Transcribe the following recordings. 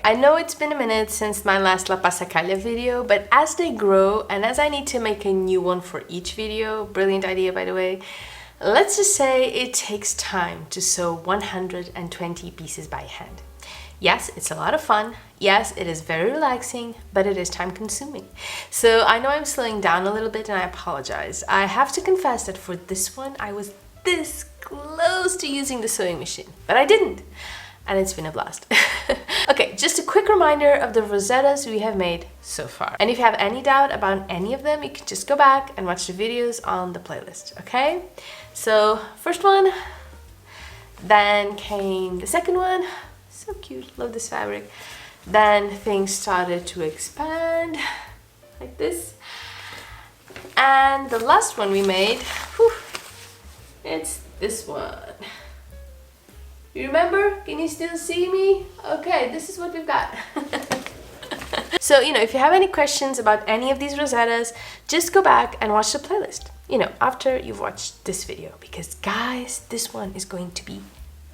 I know it's been a minute since my last La Passacaglia video, but as they grow and as I need to make a new one for each video, brilliant idea by the way, let's just say it takes time to sew 120 pieces by hand. Yes, it's a lot of fun. Yes, it is very relaxing, but it is time consuming. So I know I'm slowing down a little bit and I apologize. I have to confess that for this one, I was this close to using the sewing machine, but I didn't. And it's been a blast. Okay, just a quick reminder of the Rosettas we have made so far. And if you have any doubt about any of them, you can just go back and watch the videos on the playlist, okay? So, first one, then came the second one. So cute, love this fabric. Then things started to expand, like this. And the last one we made, whew, it's this one. You remember? Can you still see me? Okay, this is what we've got. So, if you have any questions about any of these Rosettas, just go back and watch the playlist, after you've watched this video, because guys, this one is going to be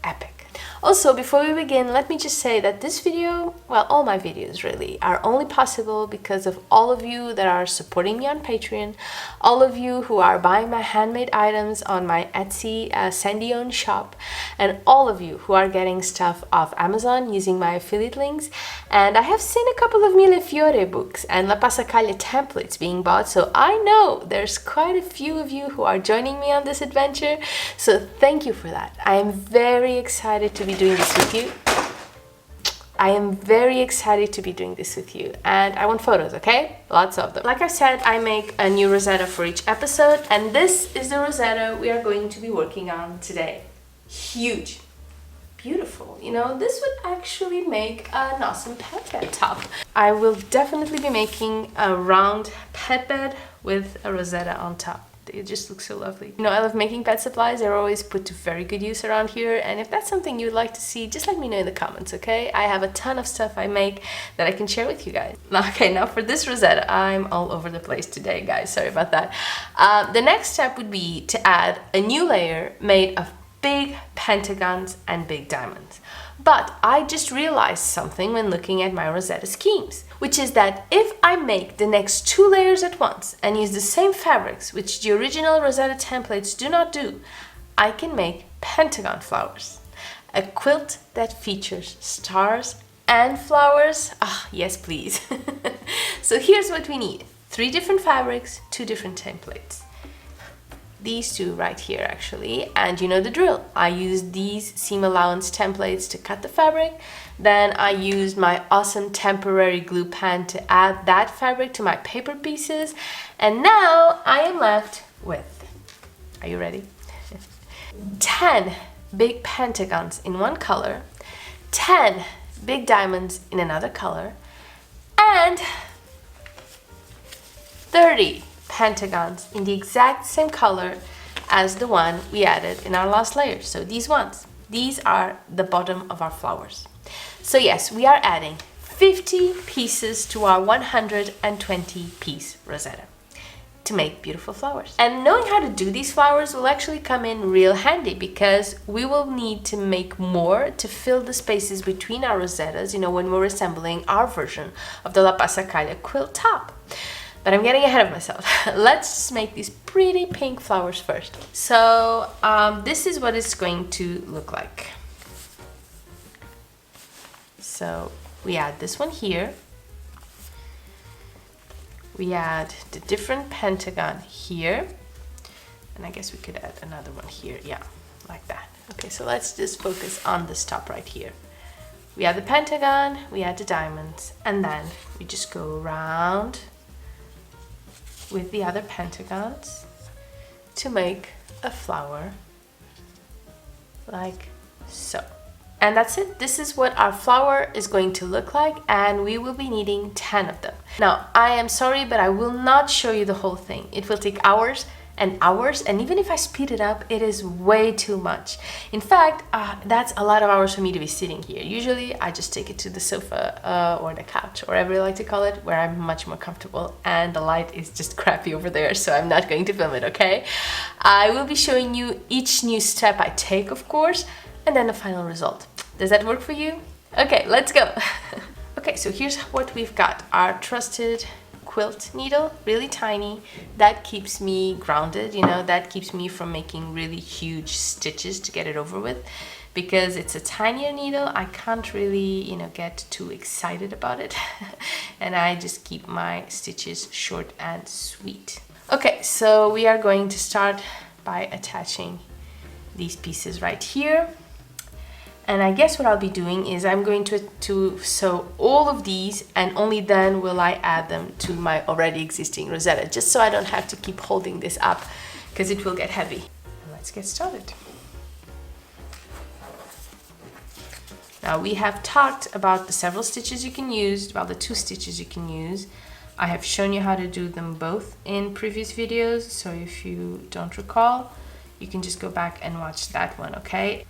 epic. Also, before we begin, let me just say that this video, well, all my videos really, are only possible because of all of you that are supporting me on Patreon, all of you who are buying my handmade items on my Etsy Sandy-owned shop, and all of you who are getting stuff off Amazon using my affiliate links. And I have seen a couple of Millefiori books and La Passacaglia templates being bought, so I know there's quite a few of you who are joining me on this adventure, so thank you for that. I am very excited to be doing this with you. I am very excited to be doing this with you, and I want photos, okay? Lots of them. Like I said, I make a new Rosetta for each episode, and this is the Rosetta we are going to be working on today. Huge, beautiful. This would actually make an awesome pet bed top. I will definitely be making a round pet bed with a Rosetta on top. It just looks so lovely. I love making pet supplies. They're always put to very good use around here. And if that's something you'd like to see, just let me know in the comments, okay? I have a ton of stuff I make that I can share with you guys. Okay, now for this Rosetta, I'm all over the place today, guys. Sorry about that. The next step would be to add a new layer made of big pentagons and big diamonds. But I just realized something when looking at my Rosetta schemes, which is that if I make the next 2 layers at once and use the same fabrics, which the original Rosetta templates do not do, I can make pentagon flowers. A quilt that features stars and flowers. Ah, yes, please. So here's what we need. 3 different fabrics, 2 different templates. These 2 right here actually, and you know the drill. I used these seam allowance templates to cut the fabric, then I used my awesome temporary glue pen to add that fabric to my paper pieces, and now I am left with, are you ready? 10 big pentagons in one color, 10 big diamonds in another color, and 30 pentagons in the exact same color as the one we added in our last layer. So these are the bottom of our flowers. So yes, we are adding 50 pieces to our 120 piece Rosetta to make beautiful flowers. And knowing how to do these flowers will actually come in real handy, because we will need to make more to fill the spaces between our Rosettas, when we're assembling our version of the La Passacaglia quilt top. But I'm getting ahead of myself. Let's just make these pretty pink flowers first. So this is what it's going to look like. So we add this one here. We add the different pentagon here. And I guess we could add another one here. Yeah, like that. Okay, so let's just focus on this top right here. We add the pentagon, we add the diamonds, and then we just go around with the other pentagons to make a flower like so. And that's it. This is what our flower is going to look like, and we will be needing 10 of them. Now, I am sorry, but I will not show you the whole thing. It will take hours and hours, and even if I speed it up, it is way too much. In fact, that's a lot of hours for me to be sitting here. Usually I just take it to the sofa or the couch, or whatever you like to call it, where I'm much more comfortable, and the light is just crappy over there, so I'm not going to film it, okay? I will be showing you each new step I take, of course, and then the final result. Does that work for you? Okay, let's go. Okay, so here's what we've got. Our trusted quilt needle, really tiny. That keeps me grounded, you know, that keeps me from making really huge stitches to get it over with. Because it's a tinier needle, I can't really, you know, get too excited about it. And I just keep my stitches short and sweet. Okay, so we are going to start by attaching these pieces right here. And I guess what I'll be doing is I'm going to sew all of these, and only then will I add them to my already existing Rosetta, just so I don't have to keep holding this up because it will get heavy. Let's get started. Now we have talked about the several stitches you can use, about the 2 stitches you can use. I have shown you how to do them both in previous videos, so if you don't recall, you can just go back and watch that one, okay?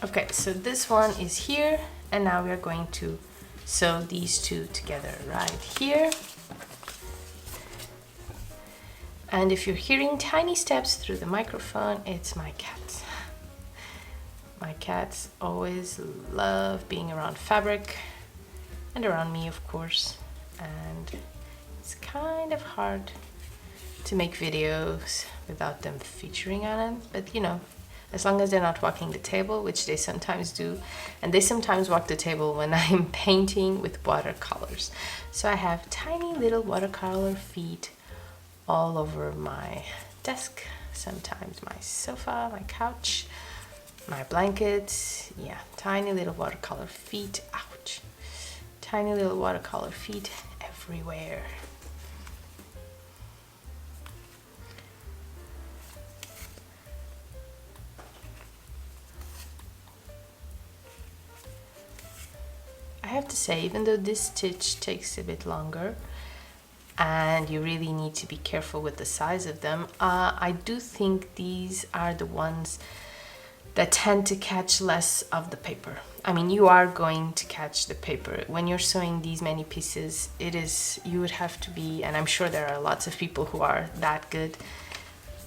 Okay, so this one is here, and now we are going to sew these 2 together right here. And if you're hearing tiny steps through the microphone, it's my cats. My cats always love being around fabric and around me, of course, and it's kind of hard to make videos without them featuring on it, but you know, as long as they're not walking the table, which they sometimes do, and they sometimes walk the table when I'm painting with watercolors. So I have tiny little watercolor feet all over my desk, sometimes my sofa, my couch, my blanket. Yeah, tiny little watercolor feet. Ouch. Tiny little watercolor feet everywhere. I have to say, even though this stitch takes a bit longer and you really need to be careful with the size of them, I do think these are the ones that tend to catch less of the paper. I mean, you are going to catch the paper. When you're sewing these many pieces, you would have to be, and I'm sure there are lots of people who are that good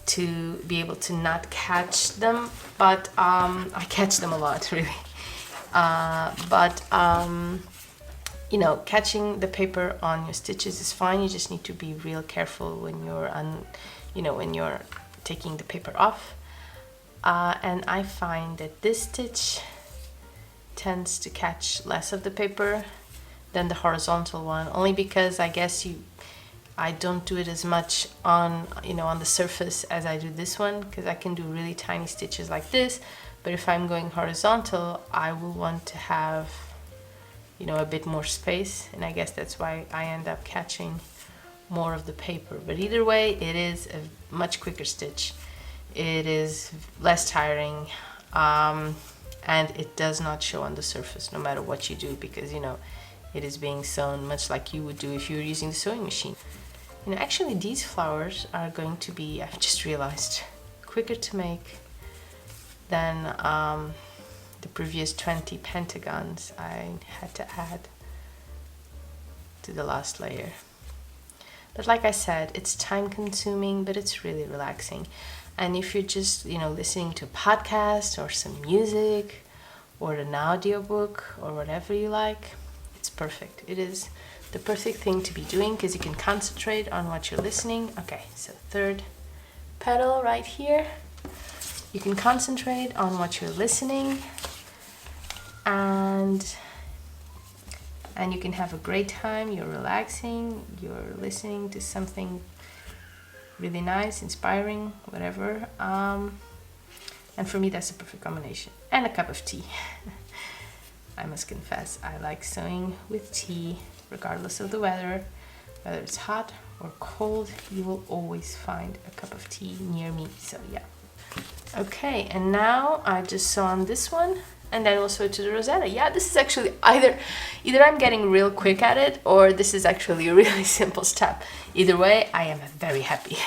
to be able to not catch them, but I catch them a lot, really. You know, catching the paper on your stitches is fine. You just need to be real careful when you're when you're taking the paper off. And I find that this stitch tends to catch less of the paper than the horizontal one, only because I guess I don't do it as much on on the surface as I do this one, because I can do really tiny stitches like this. But if I'm going horizontal, I will want to have, a bit more space, and I guess that's why I end up catching more of the paper. But either way, it is a much quicker stitch. It is less tiring, and it does not show on the surface no matter what you do, because it is being sewn much like you would do if you were using the sewing machine. Actually these flowers are going to be, I've just realized, quicker to make than the previous 20 pentagons I had to add to the last layer. But like I said, it's time consuming, but it's really relaxing. And if you're just listening to a podcast or some music or an audiobook or whatever you like, it's perfect. It is the perfect thing to be doing because you can concentrate on what you're listening. Okay, so third petal right here. You can concentrate on what you're listening, and you can have a great time. You're relaxing, you're listening to something really nice, inspiring, whatever. And for me, that's a perfect combination. And a cup of tea. I must confess, I like sewing with tea, regardless of the weather. Whether it's hot or cold, you will always find a cup of tea near me. So yeah. Okay, and now I just sew on this one, and then we'll sew it to the Rosetta. Yeah, this is actually either I'm getting real quick at it, or this is actually a really simple step. Either way, I am very happy.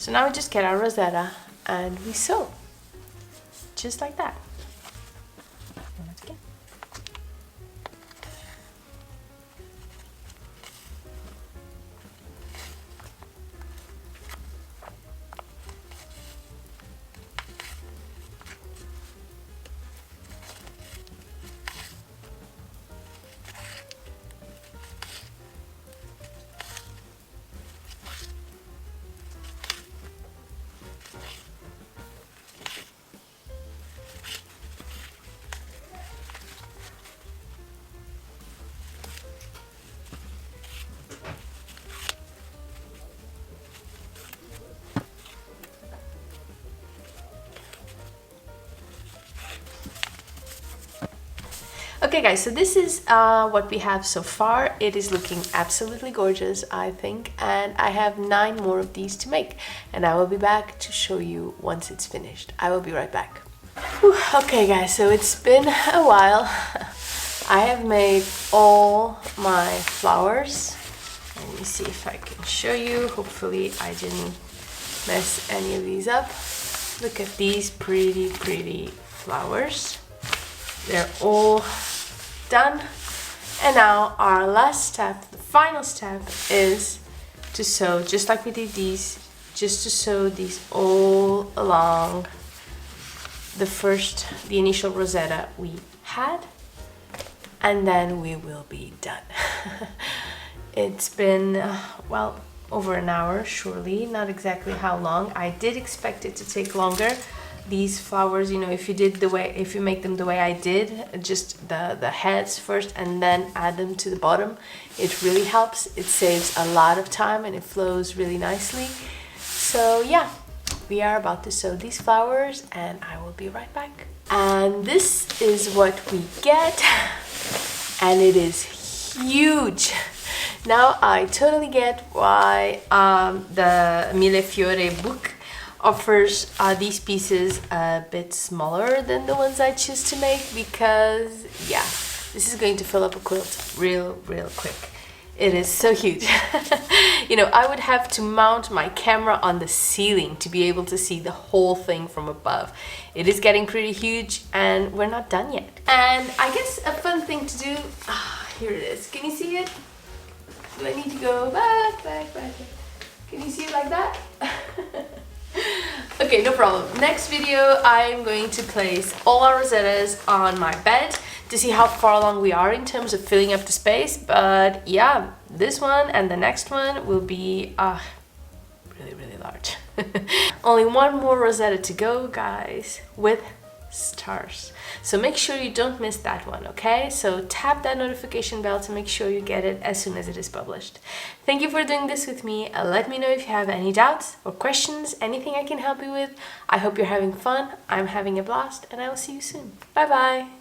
So now we just get our Rosetta and we sew, just like that. Let's get. Okay guys, so this is what we have so far. It is looking absolutely gorgeous, I think, and I have 9 more of these to make, and I will be back to show you once it's finished. I will be right back. Whew, okay guys, so it's been a while. I have made all my flowers. Let me see if I can show you. Hopefully I didn't mess any of these up. Look at these pretty flowers. They're all done, and now our last step, the final step, is to sew just like we did these, just to sew these all along the initial Rosetta we had, and then we will be done. It's been well, over an hour, surely, not exactly how long. I did expect it to take longer. These flowers, you know, if you make them the way I did, just the heads first and then add them to the bottom, it really helps. It saves a lot of time and it flows really nicely. So yeah, we are about to sew these flowers and I will be right back. And this is what we get, and it is huge. Now I totally get why the Millefiori book offers these pieces a bit smaller than the ones I choose to make, because yeah, this is going to fill up a quilt real quick. It is so huge. You know, I would have to mount my camera on the ceiling to be able to see the whole thing from above. It is getting pretty huge and we're not done yet. And I guess a fun thing to do, here it is. Can you see it? Do I need to go back? Can you see it like that? Okay, no problem. Next video, I'm going to place all our Rosettas on my bed to see how far along we are in terms of filling up the space. But yeah, this one and the next one will be really large. Only one more Rosetta to go, guys, with stars. So make sure you don't miss that one, okay? So tap that notification bell to make sure you get it as soon as it is published. Thank you for doing this with me. Let me know if you have any doubts or questions, anything I can help you with. I hope you're having fun. I'm having a blast, and I will see you soon. Bye bye.